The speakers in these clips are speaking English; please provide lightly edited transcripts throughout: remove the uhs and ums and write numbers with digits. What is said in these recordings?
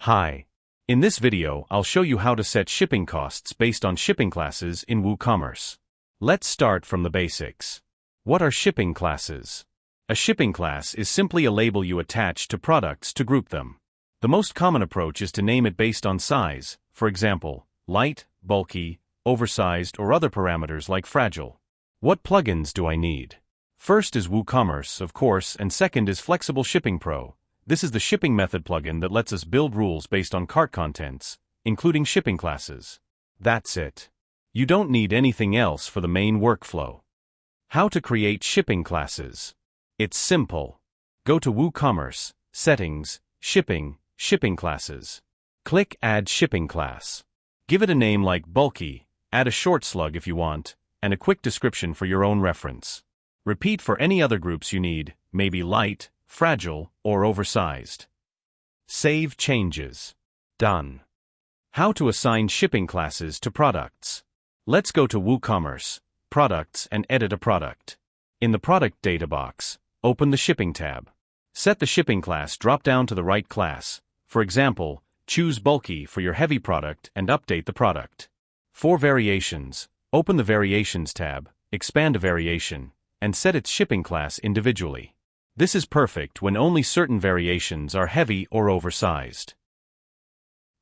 Hi. In this video, I'll show you how to set shipping costs based on shipping classes in WooCommerce. Let's start from the basics. What are shipping classes? A shipping class is simply a label you attach to products to group them. The most common approach is to name it based on size, for example, light, bulky, oversized, or other parameters like fragile. What plugins do I need? First is WooCommerce, of course, and second is Flexible Shipping Pro. This is the shipping method plugin that lets us build rules based on cart contents, including shipping classes. That's it. You don't need anything else for the main workflow. How to create shipping classes? It's simple. Go to WooCommerce, Settings, Shipping, Shipping Classes. Click Add Shipping Class. Give it a name like Bulky, add a short slug if you want, and a quick description for your own reference. Repeat for any other groups you need, maybe light, fragile, or oversized. Save changes. Done. How to assign shipping classes to products. Let's go to WooCommerce, Products, and edit a product. In the Product data box, open the Shipping tab. Set the shipping class drop down to the right class. For example, choose Bulky for your heavy product and update the product. For variations, open the Variations tab, expand a variation, and set its shipping class individually. This is perfect when only certain variations are heavy or oversized.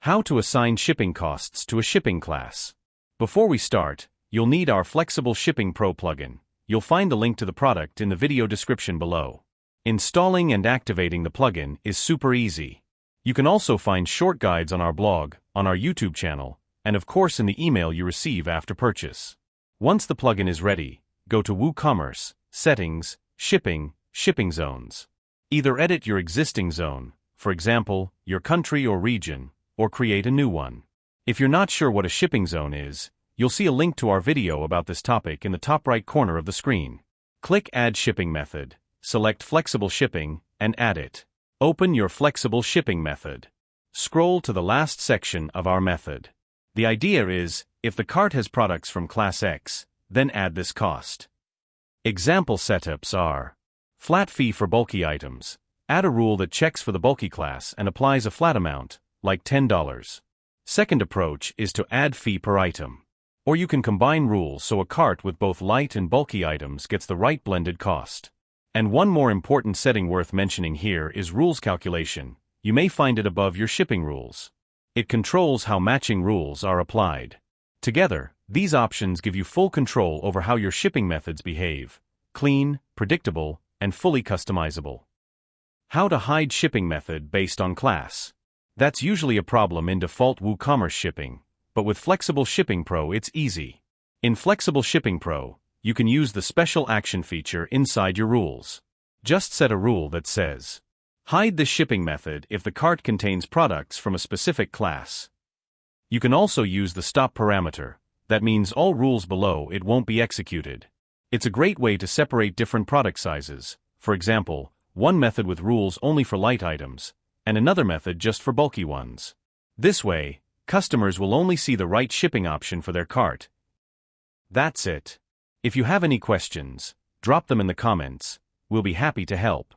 How to assign shipping costs to a shipping class. Before we start, you'll need our Flexible Shipping Pro plugin. You'll find the link to the product in the video description below. Installing and activating the plugin is super easy. You can also find short guides on our blog, on our YouTube channel, and of course in the email you receive after purchase. Once the plugin is ready, go to WooCommerce, Settings, Shipping, Shipping Zones. Either edit your existing zone, for example, your country or region, or create a new one. If you're not sure what a shipping zone is, you'll see a link to our video about this topic in the top right corner of the screen. Click Add Shipping Method, select Flexible Shipping, and add it. Open your Flexible Shipping method. Scroll to the last section of our method. The idea is, if the cart has products from Class X, then add this cost. Example setups are: flat fee for bulky items. Add a rule that checks for the bulky class and applies a flat amount, like $10. Second approach is to add fee per item. Or you can combine rules so a cart with both light and bulky items gets the right blended cost. And one more important setting worth mentioning here is rules calculation. You may find it above your shipping rules. It controls how matching rules are applied. Together, these options give you full control over how your shipping methods behave: clean, predictable, and fully customizable. How to hide shipping method based on class. That's usually a problem in default WooCommerce shipping, but with Flexible Shipping Pro it's easy. In Flexible Shipping Pro, you can use the special action feature inside your rules. Just set a rule that says, hide the shipping method if the cart contains products from a specific class. You can also use the stop parameter. That means all rules below it won't be executed. It's a great way to separate different product sizes. For example, one method with rules only for light items, and another method just for bulky ones. This way, customers will only see the right shipping option for their cart. That's it. If you have any questions, drop them in the comments. We'll be happy to help.